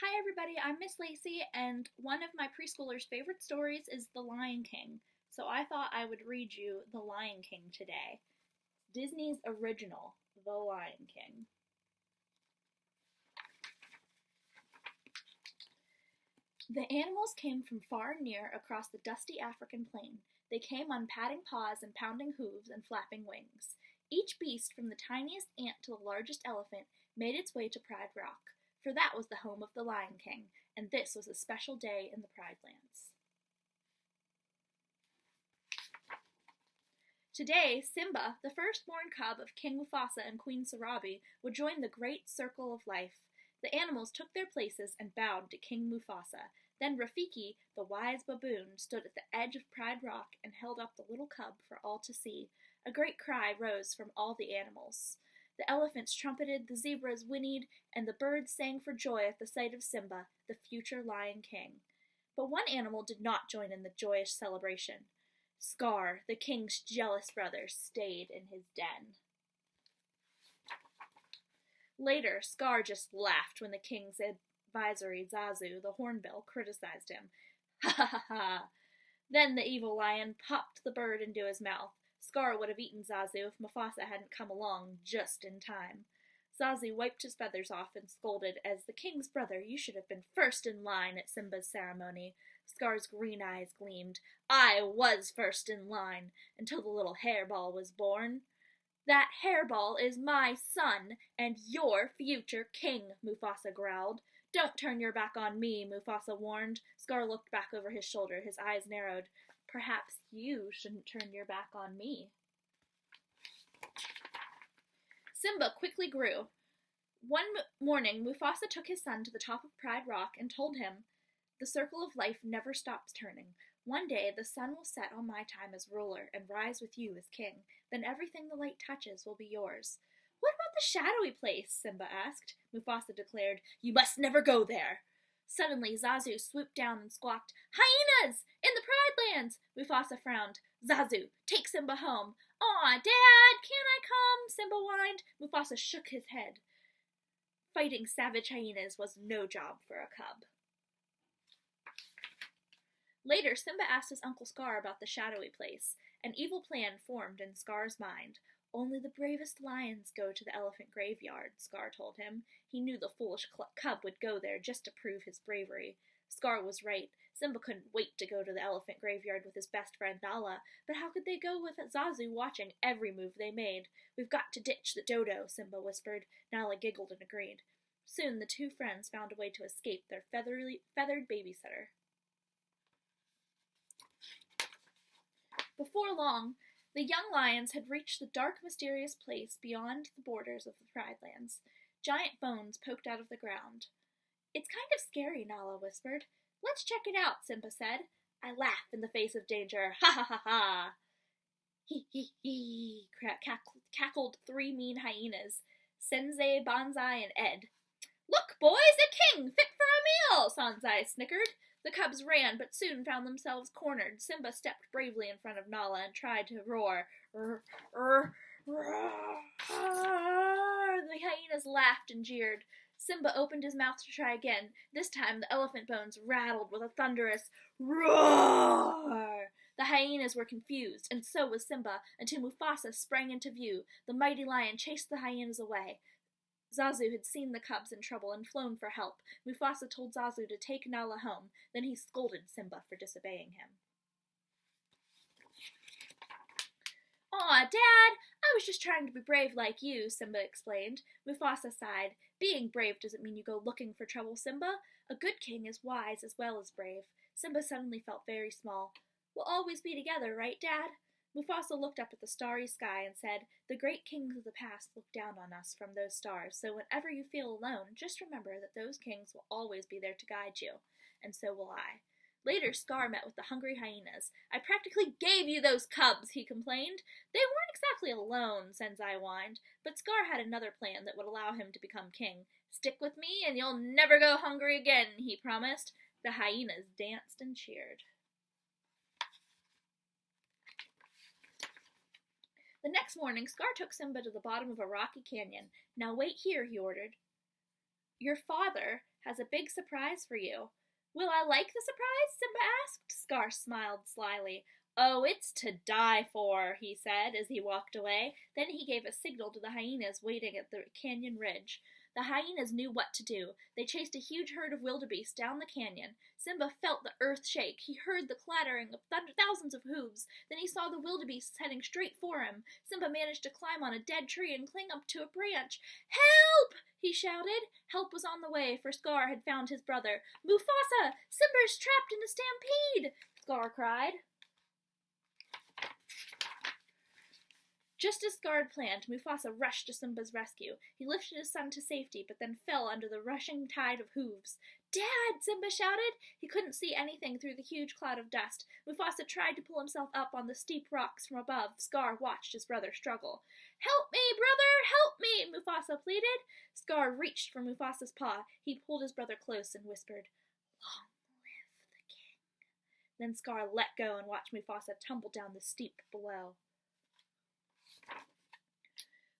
Hi everybody, I'm Miss Lacey, and one of my preschoolers' favorite stories is The Lion King. So I thought I would read you The Lion King today. Disney's original, The Lion King. The animals came from far and near across the dusty African plain. They came on padding paws and pounding hooves and flapping wings. Each beast, from the tiniest ant to the largest elephant, made its way to Pride Rock, for that was the home of the Lion King, and this was a special day in the Pride Lands. Today, Simba, the firstborn cub of King Mufasa and Queen Sarabi, would join the great circle of life. The animals took their places and bowed to King Mufasa. Then Rafiki, the wise baboon, stood at the edge of Pride Rock and held up the little cub for all to see. A great cry rose from all the animals. The elephants trumpeted, the zebras whinnied, and the birds sang for joy at the sight of Simba, the future Lion King. But one animal did not join in the joyous celebration. Scar, the king's jealous brother, stayed in his den. Later, Scar just laughed when the king's advisory, Zazu, the hornbill, criticized him. Ha ha ha ha! Then the evil lion popped the bird into his mouth. Scar would have eaten Zazu if Mufasa hadn't come along just in time. Zazu wiped his feathers off and scolded, "As the king's brother, you should have been first in line at Simba's ceremony." Scar's green eyes gleamed. "I was first in line, until the little hairball was born." "That hairball is my son, and your future king," Mufasa growled. "Don't turn your back on me," Mufasa warned. Scar looked back over his shoulder, his eyes narrowed. "Perhaps you shouldn't turn your back on me." Simba quickly grew. One morning, Mufasa took his son to the top of Pride Rock and told him, "The circle of life never stops turning. One day the sun will set on my time as ruler and rise with you as king. Then everything the light touches will be yours." "What about the shadowy place?" Simba asked. Mufasa declared, "You must never go there." Suddenly, Zazu swooped down and squawked, "Hyenas! In the Pride Lands!" Mufasa frowned. "Zazu, take Simba home." "Aw, Dad, can't I come?" Simba whined. Mufasa shook his head. Fighting savage hyenas was no job for a cub. Later, Simba asked his Uncle Scar about the shadowy place. An evil plan formed in Scar's mind. "Only the bravest lions go to the elephant graveyard," Scar told him. He knew the foolish cub would go there just to prove his bravery. Scar was right. Simba couldn't wait to go to the elephant graveyard with his best friend Nala, but how could they go with Zazu watching every move they made? "We've got to ditch the dodo," Simba whispered. Nala giggled and agreed. Soon the two friends found a way to escape their feathered babysitter. Before long, the young lions had reached the dark, mysterious place beyond the borders of the Pride Lands. Giant bones poked out of the ground. "It's kind of scary," Nala whispered. "Let's check it out," Simba said. "I laugh in the face of danger. Ha ha ha ha!" "Hee hee hee!" cackled three mean hyenas, Sensei, Banzai, and Ed. "Look, boys, a king, fit for a meal!" Sanzai snickered. The cubs ran, but soon found themselves cornered. Simba stepped bravely in front of Nala and tried to roar. "Rrr, rrr, rrr." The hyenas laughed and jeered. Simba opened his mouth to try again. This time the elephant bones rattled with a thunderous roar. The hyenas were confused, and so was Simba, until Mufasa sprang into view. The mighty lion chased the hyenas away. Zazu had seen the cubs in trouble and flown for help. Mufasa told Zazu to take Nala home. Then he scolded Simba for disobeying him. "Aw, Dad, I was just trying to be brave like you," Simba explained. Mufasa sighed. "Being brave doesn't mean you go looking for trouble, Simba. A good king is wise as well as brave." Simba suddenly felt very small. "We'll always be together, right, Dad?" Mufasa looked up at the starry sky and said, "The great kings of the past looked down on us from those stars, so whenever you feel alone, just remember that those kings will always be there to guide you. And so will I." Later, Scar met with the hungry hyenas. "I practically gave you those cubs," he complained. "They weren't exactly alone," Sensei whined, but Scar had another plan that would allow him to become king. "Stick with me and you'll never go hungry again," he promised. The hyenas danced and cheered. The next morning, Scar took Simba to the bottom of a rocky canyon. "Now wait here," he ordered. Your father has a big surprise for you. Will I like the surprise? Simba asked. Scar smiled slyly. Oh, it's to die for, he said as he walked away. Then he gave a signal to the hyenas waiting at the canyon ridge. The hyenas knew what to do. They chased a huge herd of wildebeest down the canyon. Simba felt the earth shake. He heard the clattering of thousands of hooves. Then he saw the wildebeests heading straight for him. Simba managed to climb on a dead tree and cling up to a branch. Help! He shouted. Help was on the way, for Scar had found his brother. Mufasa! Simba's trapped in a stampede! Scar cried. Just as Scar had planned, Mufasa rushed to Simba's rescue. He lifted his son to safety, but then fell under the rushing tide of hooves. Dad! Simba shouted. He couldn't see anything through the huge cloud of dust. Mufasa tried to pull himself up on the steep rocks from above. Scar watched his brother struggle. Help me, brother! Help me! Mufasa pleaded. Scar reached for Mufasa's paw. He pulled his brother close and whispered, Long live the king. Then Scar let go and watched Mufasa tumble down the steep below.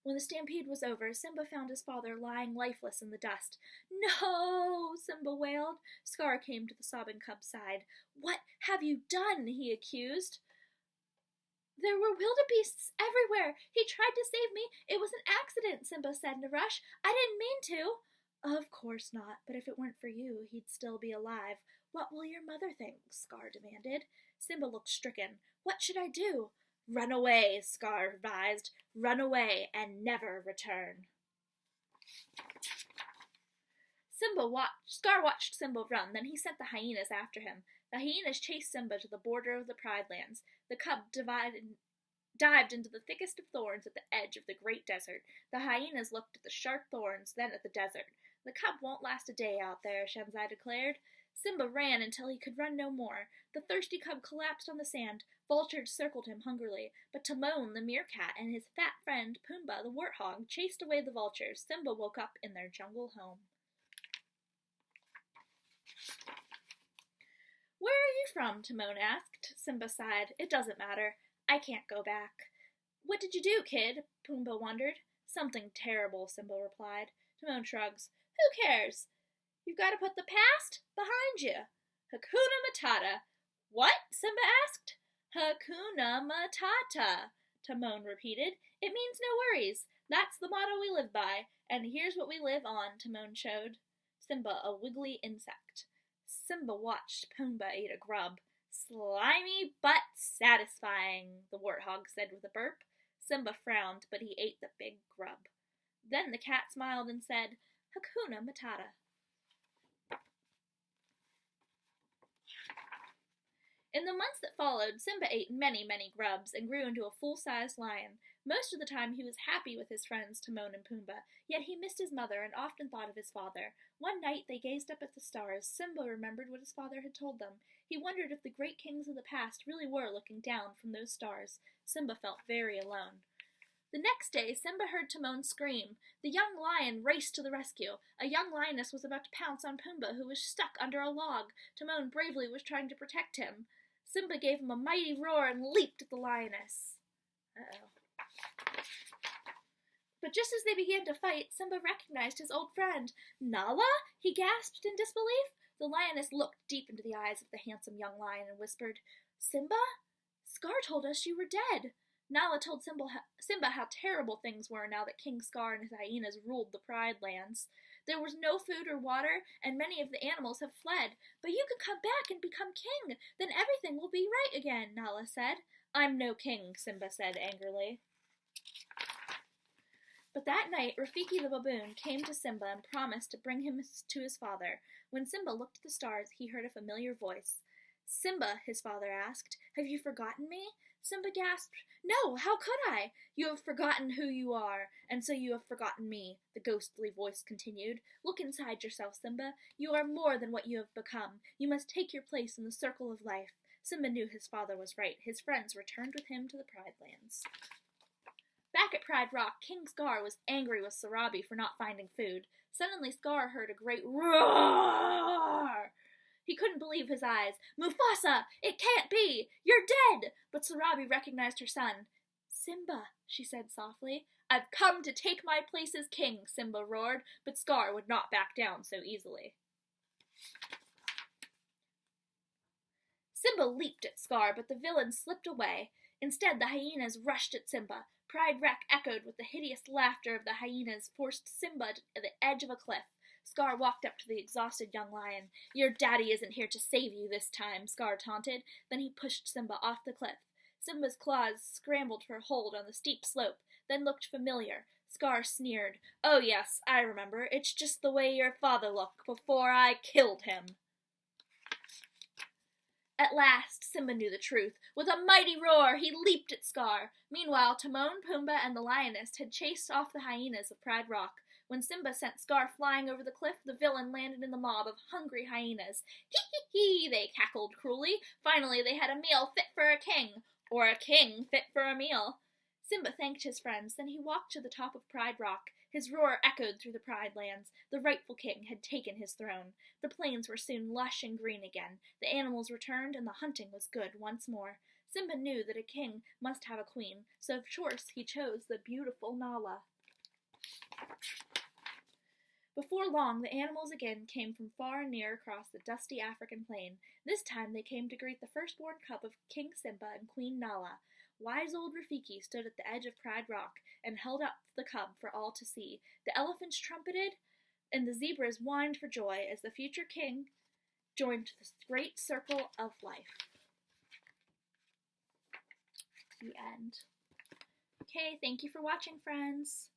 When the stampede was over, Simba found his father lying lifeless in the dust. No! Simba wailed. Scar came to the sobbing cub's side. What have you done? He accused. There were wildebeests everywhere. He tried to save me. It was an accident, Simba said in a rush. I didn't mean to. Of course not, but if it weren't for you, he'd still be alive. What will your mother think? Scar demanded. Simba looked stricken. What should I do? Run away, Scar advised. Run away and never return. Scar watched Simba run, then he sent the hyenas after him. The hyenas chased Simba to the border of the Pride Lands. The cub dived into the thickest of thorns at the edge of the great desert. The hyenas looked at the sharp thorns, then at the desert. The cub won't last a day out there, Shamsai declared. Simba ran until he could run no more. The thirsty cub collapsed on the sand. Vultures circled him hungrily, but Timon, the meerkat, and his fat friend, Pumbaa, the warthog, chased away the vultures. Simba woke up in their jungle home. Where are you from? Timon asked. Simba sighed. It doesn't matter. I can't go back. What did you do, kid? Pumbaa wondered. Something terrible, Simba replied. Timon shrugs. Who cares? You've got to put the past behind you. Hakuna Matata. What? Simba asked. Hakuna Matata, Timon repeated. It means no worries. That's the motto we live by. And here's what we live on, Timon showed Simba a wiggly insect. Simba watched Pumbaa eat a grub. Slimy but satisfying, the warthog said with a burp. Simba frowned, but he ate the big grub. Then the cat smiled and said, Hakuna Matata. In the months that followed, Simba ate many, many grubs and grew into a full-sized lion. Most of the time he was happy with his friends Timon and Pumbaa, yet he missed his mother and often thought of his father. One night they gazed up at the stars. Simba remembered what his father had told them. He wondered if the great kings of the past really were looking down from those stars. Simba felt very alone. The next day, Simba heard Timon scream. The young lion raced to the rescue. A young lioness was about to pounce on Pumbaa, who was stuck under a log. Timon bravely was trying to protect him. Simba gave him a mighty roar and leaped at the lioness. But just as they began to fight, Simba recognized his old friend. Nala? He gasped in disbelief. The lioness looked deep into the eyes of the handsome young lion and whispered, Simba? Scar told us you were dead. Nala told Simba how terrible things were now that King Scar and his hyenas ruled the Pride Lands. There was no food or water, and many of the animals have fled. But you can come back and become king. Then everything will be right again, Nala said. I'm no king, Simba said angrily. But that night, Rafiki the baboon came to Simba and promised to bring him to his father. When Simba looked at the stars, he heard a familiar voice. Simba, his father asked, have you forgotten me? Simba gasped, No, how could I? You have forgotten who you are, and so you have forgotten me, the ghostly voice continued. Look inside yourself, Simba. You are more than what you have become. You must take your place in the circle of life. Simba knew his father was right. His friends returned with him to the Pride Lands. Back at Pride Rock, King Scar was angry with Sarabi for not finding food. Suddenly Scar heard a great roar. He couldn't believe his eyes. Mufasa! It can't be! You're dead! But Sarabi recognized her son. Simba, she said softly, I've come to take my place as king, Simba roared, but Scar would not back down so easily. Simba leaped at Scar, but the villain slipped away. Instead, the hyenas rushed at Simba. Pride Wreck echoed with the hideous laughter of the hyenas, forced Simba to the edge of a cliff. Scar walked up to the exhausted young lion. Your daddy isn't here to save you this time, Scar taunted. Then he pushed Simba off the cliff. Simba's claws scrambled for a hold on the steep slope, then looked familiar. Scar sneered. Oh yes, I remember. It's just the way your father looked before I killed him. At last, Simba knew the truth. With a mighty roar, he leaped at Scar. Meanwhile, Timon, Pumbaa, and the lioness had chased off the hyenas of Pride Rock. When Simba sent Scar flying over the cliff, the villain landed in the mob of hungry hyenas. Hee, they cackled cruelly. Finally, they had a meal fit for a king, or a king fit for a meal. Simba thanked his friends, then he walked to the top of Pride Rock. His roar echoed through the Pride Lands. The rightful king had taken his throne. The plains were soon lush and green again. The animals returned, and the hunting was good once more. Simba knew that a king must have a queen, so of course he chose the beautiful Nala. Before long, the animals again came from far and near across the dusty African plain. This time they came to greet the firstborn cub of King Simba and Queen Nala. Wise old Rafiki stood at the edge of Pride Rock and held up the cub for all to see. The elephants trumpeted, and the zebras whined for joy as the future king joined the great circle of life. The end. Okay, thank you for watching, friends.